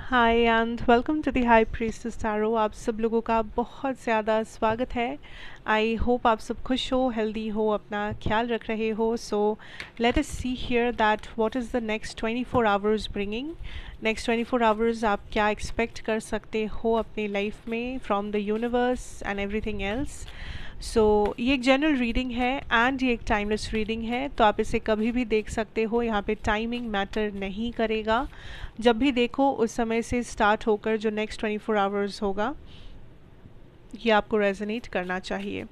Hi and welcome to the high priestess tarot. आप सब लोगों का बहुत ज़्यादा स्वागत है। आई होप आप सब खुश हो, हेल्दी हो, अपना ख्याल रख रहे हो। So let us see here that what is the next 24 hours bringing. Next 24 hours आप क्या एक्सपेक्ट कर सकते हो अपनी लाइफ में from the universe and everything else. So ये एक जनरल रीडिंग है एंड ये एक टाइमलेस रीडिंग है, तो आप इसे कभी भी देख सकते हो। यहाँ पे टाइमिंग मैटर नहीं करेगा। जब भी देखो उस समय से स्टार्ट होकर जो नेक्स्ट 24 आवर्स होगा ये आपको रेजोनेट करना चाहिए।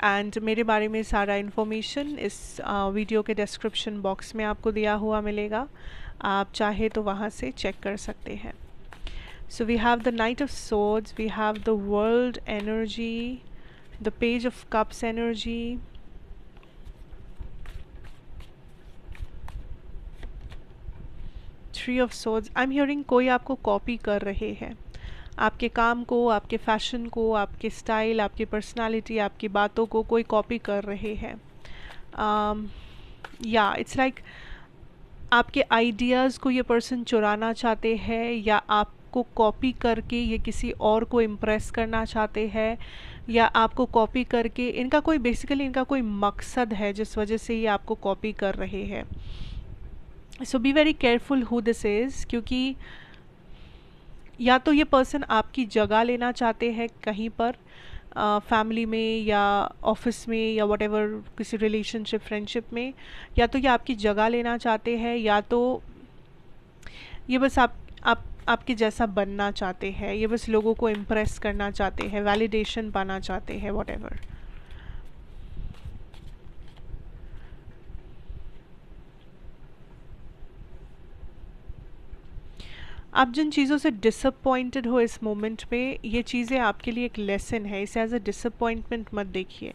एंड मेरे बारे में सारा इन्फॉर्मेशन इस वीडियो के डिस्क्रिप्शन बॉक्स में आपको दिया हुआ मिलेगा। आप चाहे तो वहाँ से चेक कर सकते हैं। So we have the knight of swords, we have the world energy, the page of cups energy, three of swords. I'm hearing कोई आपको कॉपी कर रहे हैं, आपके काम को, आपके फैशन को, आपके स्टाइल, आपकी पर्सनालिटी, आपकी बातों को कोई कॉपी कर रहे हैं। या इट्स लाइक आपके आइडियाज़ को ये पर्सन चुराना चाहते हैं, या आपको कॉपी करके ये किसी और को इम्प्रेस करना चाहते हैं, या आपको कॉपी करके इनका कोई बेसिकली इनका कोई मकसद है जिस वजह से ये आपको कॉपी कर रहे हैं। So be very careful who this is, क्योंकि या तो ये पर्सन आपकी जगह लेना चाहते हैं कहीं पर, फैमिली में या ऑफिस में या वटेवर, किसी रिलेशनशिप फ्रेंडशिप में, या तो ये आपकी जगह लेना चाहते हैं, या तो ये बस आपके जैसा बनना चाहते हैं, ये बस लोगों को इम्प्रेस करना चाहते हैं, वैलिडेशन पाना चाहते हैं, वटेवर। आप जिन चीज़ों से डिसअपॉइंटेड हो इस मोमेंट में, ये चीज़ें आपके लिए एक लेसन है। इसे एज अ डिसअपॉइंटमेंट मत देखिए।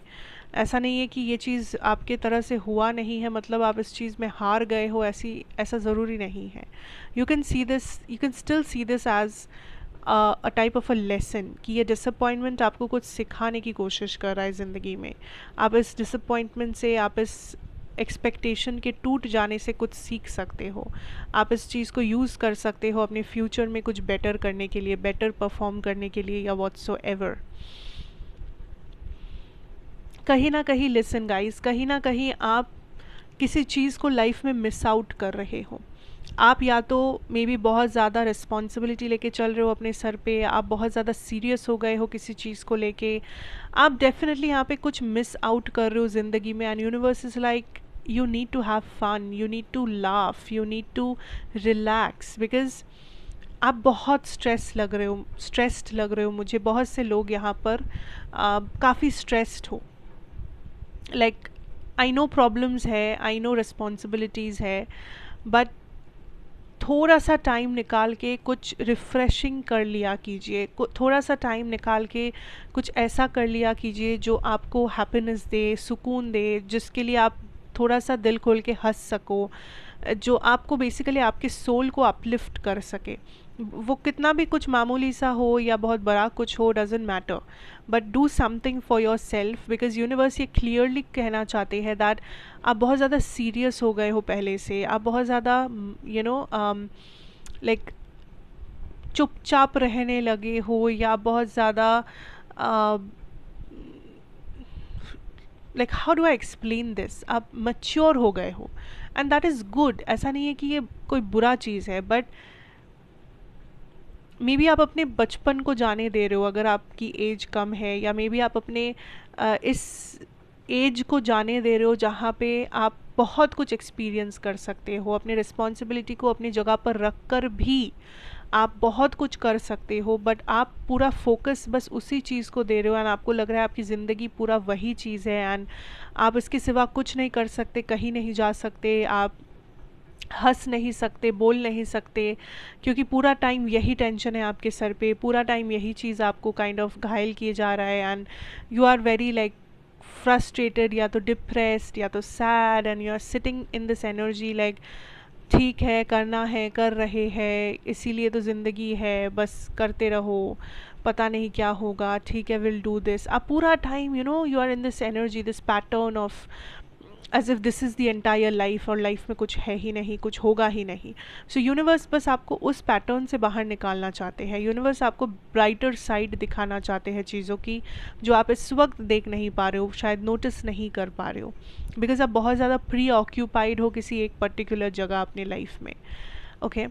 ऐसा नहीं है कि ये चीज़ आपके तरह से हुआ नहीं है मतलब आप इस चीज़ में हार गए हो, ऐसा ज़रूरी नहीं है। You can still see this as a type of a lesson, कि ये डिसअपॉइंटमेंट आपको कुछ सिखाने की कोशिश कर रहा है ज़िंदगी में। आप इस डिसअपॉइंटमेंट से, आप इस एक्सपेक्टेशन के टूट जाने से कुछ सीख सकते हो। आप इस चीज़ को यूज़ कर सकते हो अपने फ्यूचर में कुछ बेटर करने के लिए, बेटर परफॉर्म करने के लिए, या व्हाटसोएवर। कहीं ना कहीं लिसन गाइस, कहीं ना कहीं आप किसी चीज़ को लाइफ में मिस आउट कर रहे हो। आप या तो मे बी बहुत ज़्यादा रिस्पॉन्सिबिलिटी लेके चल रहे हो अपने सर पे, आप बहुत ज़्यादा सीरियस हो गए हो किसी चीज़ को लेके। आप डेफिनेटली यहाँ पे कुछ मिस आउट कर रहे हो ज़िंदगी में। And universe is like, you need to have fun, you need to laugh, you need to relax, because आप बहुत स्ट्रेस्ड लग रहे हो मुझे। बहुत से लोग यहाँ पर काफ़ी स्ट्रेस्ड हो। लाइक आई नो प्रॉब्लम्स है, आई नो रिस्पॉन्सिबिलिटीज़ है, बट थोड़ा सा टाइम निकाल के कुछ रिफ़्रेशिंग कर लिया कीजिए। थोड़ा सा टाइम निकाल के कुछ ऐसा कर लिया कीजिए जो आपको हैप्पीनेस दे, सुकून दे, जिसके लिए आप थोड़ा सा दिल खोल के हंस सको, जो आपको बेसिकली आपके सोल को अपलिफ्ट कर सके। वो कितना भी कुछ मामूली सा हो या बहुत बड़ा कुछ हो, doesn't matter, but do something for your self, because universe ये क्लियरली कहना चाहते हैं दैट आप बहुत ज़्यादा सीरियस हो गए हो पहले से। आप बहुत ज़्यादा लाइक चुपचाप रहने लगे हो, या बहुत ज़्यादा like how do I explain this, आप मच्योर हो गए हो। And that is good. ऐसा नहीं है कि ये कोई बुरा चीज़ है, बट मे बी आप अपने बचपन को जाने दे रहे हो अगर आपकी एज कम है, या मे बी आप अपने इस एज को जाने दे रहे हो जहाँ पे आप बहुत कुछ एक्सपीरियंस कर सकते हो। अपने रिस्पॉन्सिबिलिटी को अपनी जगह पर रख कर भी आप बहुत कुछ कर सकते हो, बट आप पूरा फोकस बस उसी चीज़ को दे रहे हो। एंड आपको लग रहा है आपकी ज़िंदगी पूरा वही चीज़ है, एंड आप इसके सिवा कुछ नहीं कर सकते, कहीं नहीं जा सकते, आप हंस नहीं सकते, बोल नहीं सकते, क्योंकि पूरा टाइम यही टेंशन है आपके सर पे, पूरा टाइम यही चीज़ आपको काइंड ऑफ घायल किए जा रहा है। And you are very like frustrated, या तो डिप्रेस्ड, या तो sad, and you are sitting in this energy like ठीक है, करना है, कर रहे हैं, इसीलिए तो ज़िंदगी है, बस करते रहो, पता नहीं क्या होगा, ठीक है, विल डू दिस। आप पूरा time you are in this energy, this pattern of as if this is the entire life, और लाइफ में कुछ है ही नहीं, कुछ होगा ही नहीं. सो यूनिवर्स बस आपको उस पैटर्न से बाहर निकालना चाहते हैं. यूनिवर्स आपको ब्राइटर साइड दिखाना चाहते हैं चीज़ों की, जो आप इस वक्त देख नहीं पा रहे हो, शायद नोटिस नहीं कर पा रहे हो, बिकॉज आप बहुत ज़्यादा प्री ऑक्यूपाइड हो किसी एक पर्टिकुलर जगह अपनी लाइफ में. Okay,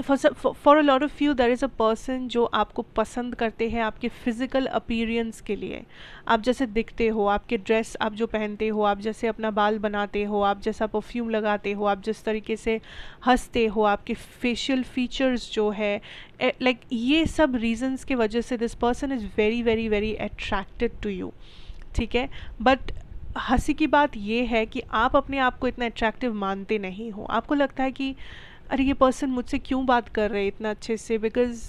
for a lot of you there is a person जो आपको पसंद करते हैं आपके फिज़िकल अपीयरेंस के लिए. आप जैसे दिखते हो, आपके ड्रेस आप जो पहनते हो, आप जैसे अपना बाल बनाते हो, आप जैसा परफ्यूम लगाते हो, आप जिस तरीके से हंसते हो, आपके फेशियल फीचर्स जो है, लाइक ये सब रीजंस के वजह से this person is very very very attracted to you. ठीक है, बट हंसी की बात ये है कि आप अपने आप को इतना अट्रैक्टिव मानते नहीं हो. आपको लगता है कि अरे ये पर्सन मुझसे क्यों बात कर रहे हैं इतना अच्छे से, बिकॉज़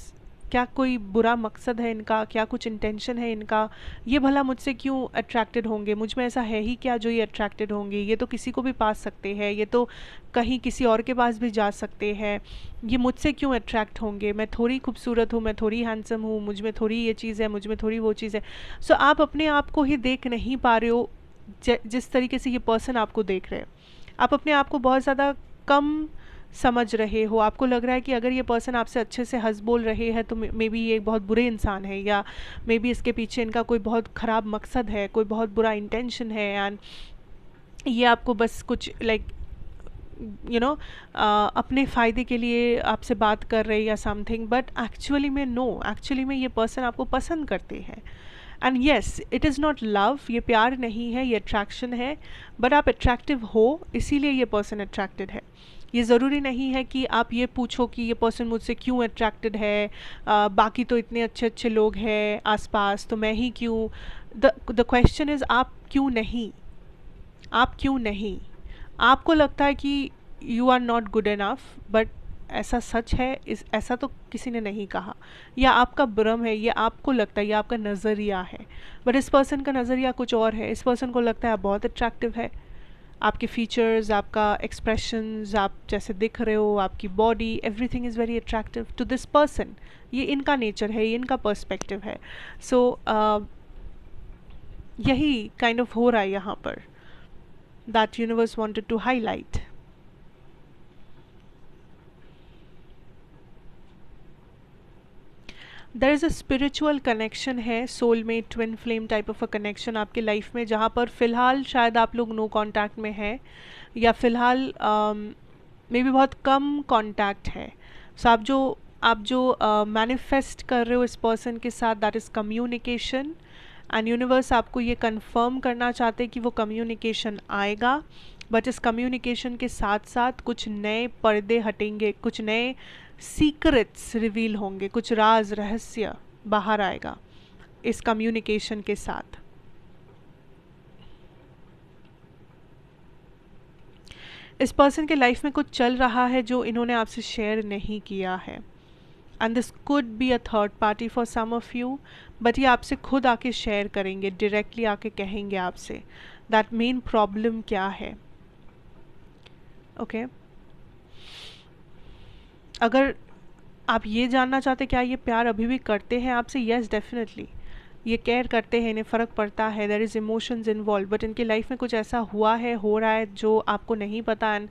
क्या कोई बुरा मकसद है इनका, क्या कुछ इंटेंशन है इनका, ये भला मुझसे क्यों अट्रैक्टेड होंगे, मुझ में ऐसा है ही क्या जो ये अट्रैक्टेड होंगे, ये तो किसी को भी पास सकते हैं, ये तो कहीं किसी और के पास भी जा सकते हैं, ये मुझसे क्यों अट्रैक्ट होंगे, मैं थोड़ी खूबसूरत हूँ, मैं थोड़ी हैंडसम हूँ, मुझ में थोड़ी ये चीज़ है, मुझ में थोड़ी वो चीज़ है. सो आप अपने आप को ही देख नहीं पा रहे हो जिस तरीके से ये पर्सन आपको देख रहे हैं. आप अपने आप को बहुत ज़्यादा कम समझ रहे हो. आपको लग रहा है कि अगर ये पर्सन आपसे अच्छे से हंस बोल रहे हैं तो मे बी ये एक बहुत बुरे इंसान है, या मे बी इसके पीछे इनका कोई बहुत ख़राब मकसद है, कोई बहुत बुरा इंटेंशन है, एंड ये आपको बस कुछ लाइक अपने फ़ायदे के लिए आपसे बात कर रहे या समथिंग. बट एक्चुअली में नो, एक्चुअली में ये पर्सन आपको पसंद करते हैं. And yes, it is not love, ये प्यार नहीं है, ये अट्रैक्शन है. बट आप अट्रैक्टिव हो, इसीलिए ये पर्सन अट्रैक्टेड है. ये ज़रूरी नहीं है कि आप ये पूछो कि ये पर्सन मुझसे क्यों अट्रैक्टेड है, बाकी तो इतने अच्छे अच्छे लोग हैं आसपास, तो मैं ही क्यों. द क्वेश्चन इज़ आप क्यों नहीं, आप क्यों नहीं. आपको लगता है कि you are not good enough, but ऐसा सच है, ऐसा तो किसी ने नहीं कहा, या आपका भ्रम है, ये आपको लगता है, ये आपका नज़रिया है. बट इस पर्सन का नज़रिया कुछ और है. इस पर्सन को लगता है आप बहुत अट्रैक्टिव है, आपके फीचर्स, आपका एक्सप्रेशंस, आप जैसे दिख रहे हो, आपकी body, everything is very attractive to this person. ये इनका नेचर है, ये इनका पर्सपेक्टिव है. सो यही काइंड ऑफ हो रहा है यहाँ पर, that universe wanted to highlight. There is a spiritual connection है, soulmate, twin flame type of a connection आपके लाइफ में, जहाँ पर फ़िलहाल शायद आप लोग नो कांटेक्ट में हैं, या फ़िलहाल मे बी बहुत कम कांटेक्ट है. सो आप जो मैनिफेस्ट कर रहे हो इस पर्सन के साथ, that is communication. And universe आपको ये कंफर्म करना चाहते हैं कि वो कम्युनिकेशन आएगा, बट इस कम्युनिकेशन के साथ साथ कुछ नए पर्दे हटेंगे, कुछ नए सीक्रेट्स रिवील होंगे, कुछ राज रहस्य बाहर आएगा इस कम्युनिकेशन के साथ. इस पर्सन के लाइफ में कुछ चल रहा है जो इन्होंने आपसे शेयर नहीं किया है, and this could be a third party for some of you. But ये आपसे खुद आके शेयर करेंगे, डायरेक्टली आके कहेंगे आपसे दैट मेन प्रॉब्लम क्या है. ओके, अगर आप ये जानना चाहते क्या ये प्यार अभी भी करते हैं आपसे, येस डेफिनेटली ये केयर करते हैं, इन्हें फ़र्क पड़ता है, there is emotions involve. But इनके लाइफ में कुछ ऐसा हुआ है, हो रहा है जो आपको नहीं पता, एंड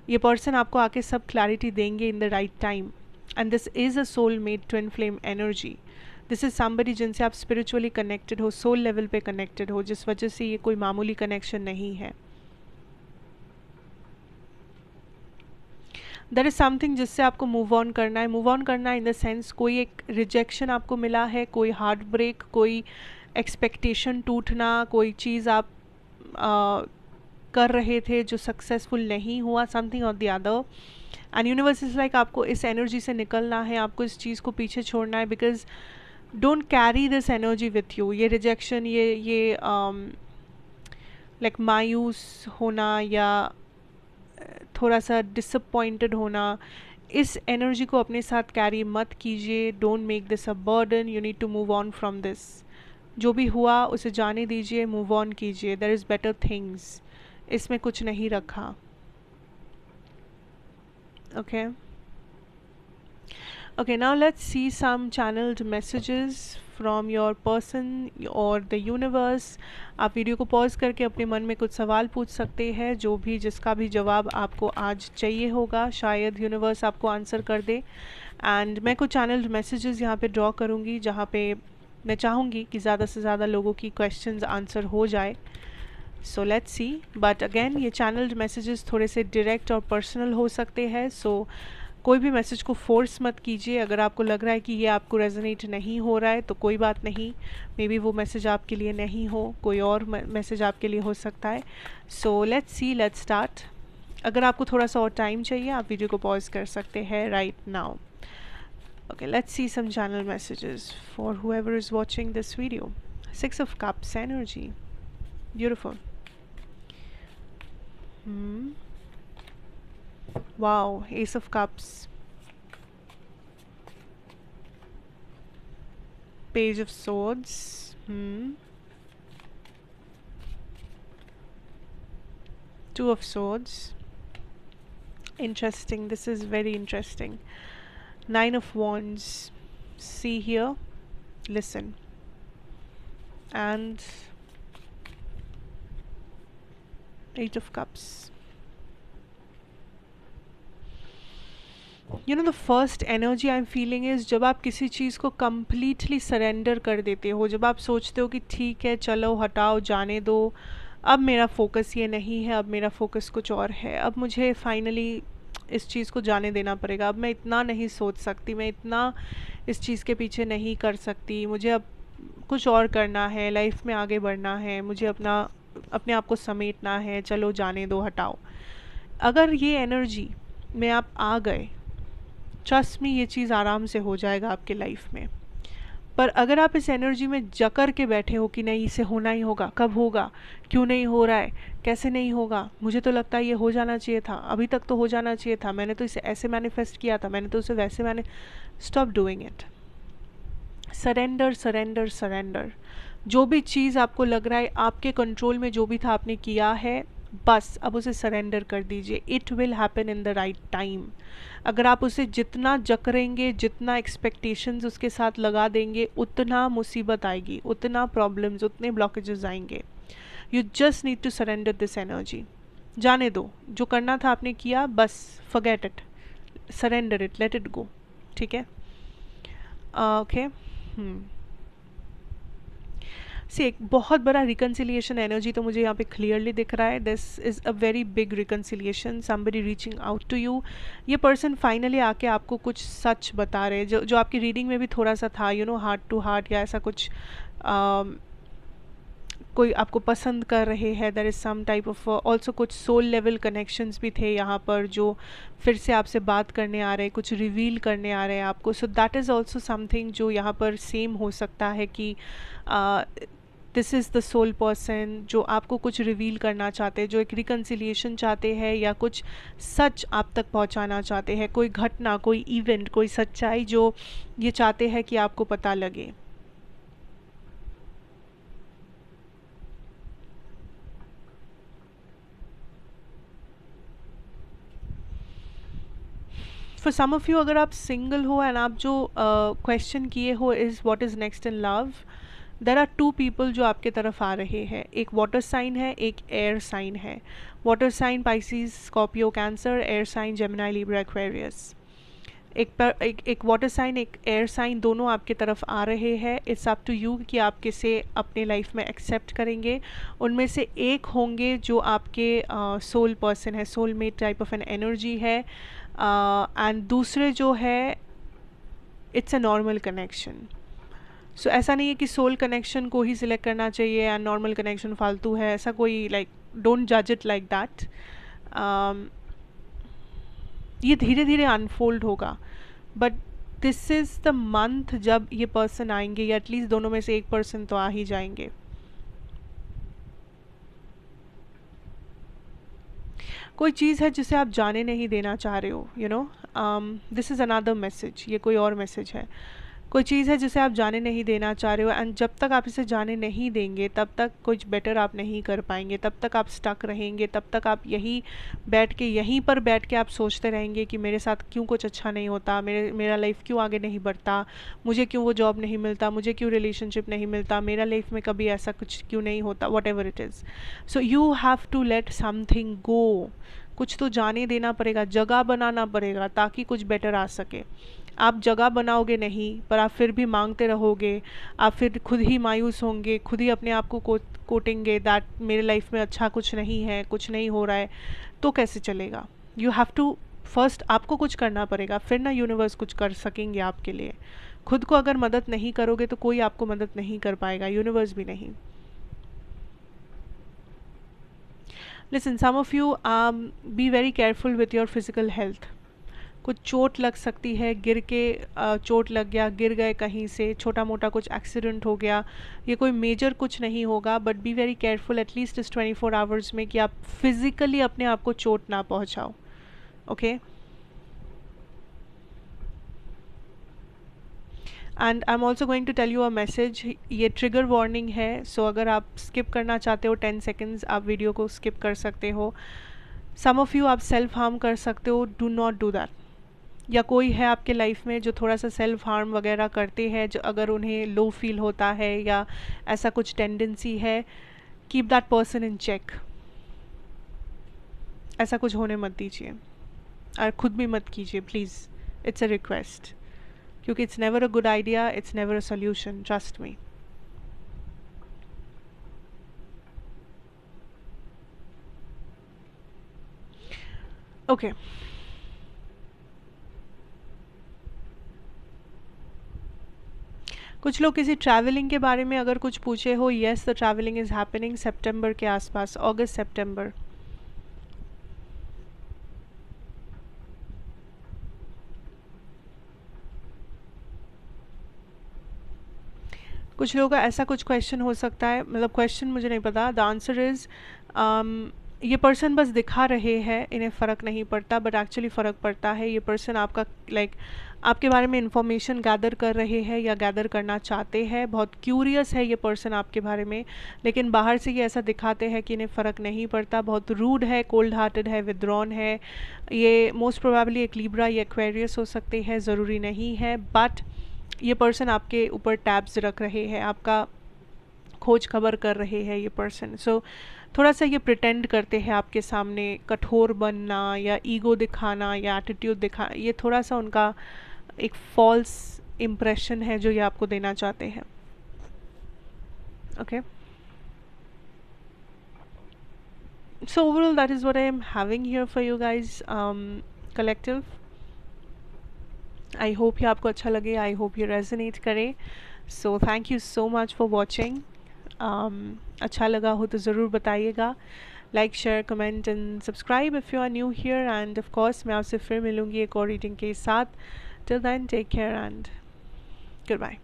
ये पर्सन आपको आके सब क्लैरिटी देंगे in the right time. And this is a soul made twin flame energy. This is somebody जिनसे आप स्पिरिचुअली कनेक्टेड हो, सोल लेवल पे कनेक्टेड हो, जिस वजह से ये कोई मामूली कनेक्शन नहीं है. देयर इज़ समथिंग जिससे आपको मूव ऑन करना है. मूव ऑन करना है इन द सेंस, कोई एक रिजेक्शन आपको मिला है, कोई हार्ट ब्रेक, कोई एक्सपेक्टेशन टूटना, कोई चीज़ आप कर रहे थे जो सक्सेसफुल नहीं हुआ, समथिंग और the other. And universe is like आपको इस एनर्जी से निकलना है, आपको इस चीज़ को पीछे छोड़ना है, because don't carry this energy with you. ये रिजेक्शन, ये लाइक मायूस होना या थोड़ा सा डिसअपॉइंटेड होना, इस एनर्जी को अपने साथ कैरी मत कीजिए. Don't make this a burden, you need to move on from this. जो भी हुआ उसे जाने दीजिए, मूव ऑन कीजिए. देयर इज़ बेटर थिंग्स, इसमें कुछ नहीं रखा. Okay, Okay, now let's see some channeled messages from your person or the universe. आप वीडियो को पॉज करके अपने मन में कुछ सवाल पूछ सकते हैं, जो भी जिसका भी जवाब आपको आज चाहिए होगा, शायद यूनिवर्स आपको आंसर कर दे। एंड मैं कुछ चैनल्ड मैसेजेस यहाँ पे ड्रॉ करूँगी, जहाँ पे मैं चाहूँगी कि ज़्यादा से ज़्यादा लोगों की क्वेश्चंस आंसर हो जाए। So let's see, but again ये चैनल्ड मैसेजेस थोड़े से डायरेक्ट और पर्सनल हो सकते हैं, सो कोई भी मैसेज को फोर्स मत कीजिए। अगर आपको लग रहा है कि ये आपको रेजोनेट नहीं हो रहा है तो कोई बात नहीं, मे बी वो मैसेज आपके लिए नहीं हो, कोई और मैसेज आपके लिए हो सकता है। So let's see, let's start. अगर आपको थोड़ा सा और टाइम चाहिए आप वीडियो को पॉज कर सकते हैं right now. Okay, let's see some channel messages for whoever is watching this video. 6 of Cups energy, beautiful. Wow, Ace of Cups, Page of Swords, Two of Swords, interesting, this is very interesting. Nine of Wands, see here, listen, and Eight of Cups. You know, the first energy I'm feeling is जब आप किसी चीज़ को completely surrender कर देते हो, जब आप सोचते हो कि ठीक है चलो हटाओ जाने दो, अब मेरा फोकस ये नहीं है, अब मेरा फोकस कुछ और है, अब मुझे फाइनली इस चीज़ को जाने देना पड़ेगा, अब मैं इतना नहीं सोच सकती, मैं इतना इस चीज़ के पीछे नहीं कर सकती, मुझे अब कुछ और करना है, लाइफ में आगे बढ़ना है, मुझे अपने आप को समेटना है, चलो जाने दो हटाओ। अगर ये एनर्जी में आप आ गए, ट्रस्ट मी ये चीज़ आराम से हो जाएगा आपके लाइफ में। पर अगर आप इस एनर्जी में जकड़ के बैठे हो कि नहीं इसे होना ही होगा, कब होगा, क्यों नहीं हो रहा है, कैसे नहीं होगा, मुझे तो लगता है ये हो जाना चाहिए था, अभी तक तो हो जाना चाहिए था, मैंने तो इसे ऐसे मैनिफेस्ट किया था, मैंने तो इसे वैसे stop doing it. Surrender surrender surrender. जो भी चीज़ आपको लग रहा है आपके कंट्रोल में जो भी था आपने किया है, बस अब उसे सरेंडर कर दीजिए। It will happen in the right time. अगर आप उसे जितना जकड़ेंगे, जितना एक्सपेक्टेशंस उसके साथ लगा देंगे, उतना मुसीबत आएगी, उतना प्रॉब्लम्स, उतने ब्लॉकेजेस आएंगे। You just need to surrender this energy. जाने दो, जो करना था आपने किया, बस forget it, surrender it, let it go. ठीक है, ओके। से एक बहुत बड़ा रिकन्सिलिएशन एनर्जी तो मुझे यहाँ पे क्लियरली दिख रहा है। This is a very big reconciliation, somebody reaching out to you. ये पर्सन फाइनली आके आपको कुछ सच बता रहे हैं, जो आपकी रीडिंग में भी थोड़ा सा था, you know, heart to heart या ऐसा कुछ। कोई आपको पसंद कर रहे हैं, there is some type of also कुछ सोल लेवल कनेक्शंस भी थे यहाँ पर, जो फिर से आपसे बात करने आ रहे हैं, कुछ रिवील करने आ रहे हैं आपको। So that is also something जो यहाँ पर सेम हो सकता है कि this is the soul person जो आपको कुछ रिवील करना चाहते हैं, जो एक रिकन्सिलिएशन चाहते हैं या कुछ सच आप तक पहुंचाना चाहते हैं, कोई घटना, कोई इवेंट, कोई सच्चाई जो ये चाहते हैं कि आपको पता लगे। फॉर सम ऑफ यू, अगर आप सिंगल हो एंड आप जो क्वेश्चन किए हो is what is next in love, there are two people जो आपके तरफ आ रहे हैं। एक वाटर साइन है, एक एयर साइन है। Water sign Pisces, Scorpio, Cancer, air sign Gemini, Libra, Aquarius. एक वाटर साइन, एक एयर साइन, दोनों आपके तरफ आ रहे हैं। इट्स अप टू यू कि आप किसे अपने लाइफ में एक्सेप्ट करेंगे। उनमें से एक होंगे जो आपके सोल पर्सन है, soulmate type of an energy है, एंड दूसरे जो है इट्स अ नॉर्मल कनेक्शन। सो ऐसा नहीं है कि सोल कनेक्शन को ही सिलेक्ट करना चाहिए एंड नॉर्मल कनेक्शन फालतू है, ऐसा कोई लाइक डोंट जज इट लाइक दैट। ये धीरे धीरे अनफोल्ड होगा, but this is the month जब ये पर्सन आएंगे, या एटलीस्ट दोनों में से एक पर्सन तो आ ही जाएंगे। कोई चीज़ है जिसे आप जाने नहीं देना चाह रहे हो, you know, this is another message, ये कोई और मैसेज है। कोई चीज़ है जिसे आप जाने नहीं देना चाह रहे हो, एंड जब तक आप इसे जाने नहीं देंगे तब तक कुछ बेटर आप नहीं कर पाएंगे, तब तक आप स्टक रहेंगे, तब तक आप यहीं पर बैठ के आप सोचते रहेंगे कि मेरे साथ क्यों कुछ अच्छा नहीं होता, मेरा लाइफ क्यों आगे नहीं बढ़ता, मुझे क्यों वो जॉब नहीं मिलता, मुझे क्यों रिलेशनशिप नहीं मिलता, मेरा लाइफ में कभी ऐसा कुछ क्यों नहीं होता, what ever it is. So you have to let something go. कुछ तो जाने देना पड़ेगा, जगह बनाना पड़ेगा ताकि कुछ बेटर आ सके। आप जगह बनाओगे नहीं, पर आप फिर भी मांगते रहोगे, आप फिर खुद ही मायूस होंगे, खुद ही अपने आप को कोटेंगे दैट मेरे लाइफ में अच्छा कुछ नहीं है, कुछ नहीं हो रहा है, तो कैसे चलेगा। यू हैव टू फर्स्ट, आपको कुछ करना पड़ेगा, फिर ना यूनिवर्स कुछ कर सकेंगे आपके लिए। खुद को अगर मदद नहीं करोगे तो कोई आपको मदद नहीं कर पाएगा, यूनिवर्स भी नहीं। Listen, some of you be very careful with your physical health. कुछ चोट लग सकती है, गिर के चोट लग गया, गिर गए कहीं से, छोटा मोटा कुछ एक्सीडेंट हो गया, ये कोई मेजर कुछ नहीं होगा, but B very careful at least इस 24 आवर्स में कि आप फिज़िकली अपने आप को चोट ना पहुंचाओ। Okay, and I am also going to tell you a message, ये ट्रिगर वार्निंग है, सो अगर आप स्किप करना चाहते हो 10 सेकेंड्स, आप वीडियो को स्किप कर सकते हो। सम ऑफ़ यू आप सेल्फ हार्म कर सकते हो, डू नॉट डू दैट। या कोई है आपके लाइफ में जो थोड़ा सा सेल्फ हार्म वगैरह करते हैं, जो अगर उन्हें लो फील होता है या ऐसा कुछ टेंडेंसी है, keep that person in check. ऐसा कुछ होने मत दीजिए, और ख़ुद भी मत कीजिए प्लीज़, इट्स अ रिक्वेस्ट, क्योंकि it's never a good idea, it's never a solution, trust me. Okay, कुछ लोग किसी ट्रैवलिंग के बारे में अगर कुछ पूछे हो, yes the travelling is happening सितंबर के आसपास, अगस्त सितंबर। कुछ लोगों का ऐसा कुछ क्वेश्चन हो सकता है, मतलब क्वेश्चन मुझे नहीं पता, द आंसर इज़ ये पर्सन बस दिखा रहे हैं, इन्हें फ़र्क नहीं पड़ता, बट एक्चुअली फ़र्क पड़ता है। ये पर्सन आपका आपके बारे में इंफॉर्मेशन गैदर कर रहे हैं या गैदर करना चाहते हैं, बहुत क्यूरियस है ये पर्सन आपके बारे में, लेकिन बाहर से ये ऐसा दिखाते हैं कि इन्हें फ़र्क नहीं पड़ता, बहुत रूड है, कोल्ड हार्टेड है, विद्रॉन है। ये मोस्ट प्रोबेबली एक लिब्रा या एक्वेरियस हो सकते हैं, ज़रूरी नहीं है, बट ये पर्सन आपके ऊपर टैब्स रख रहे हैं, आपका खोज खबर कर रहे हैं ये पर्सन। सो थोड़ा सा ये प्रिटेंड करते हैं आपके सामने, कठोर बनना या ईगो दिखाना या एटीट्यूड दिखा, ये थोड़ा सा उनका एक फॉल्स इम्प्रेशन है जो ये आपको देना चाहते हैं। Okay, so overall that is what I am having here for you guys, collective. I hope ये आपको अच्छा लगे, I hope ये resonate करे, so thank you so much for watching. अच्छा लगा हो तो ज़रूर बताइएगा, like share comment and subscribe if you are new here, and of course मैं आपसे फिर मिलूँगी एक और रीडिंग के साथ। Till then take care and good bye.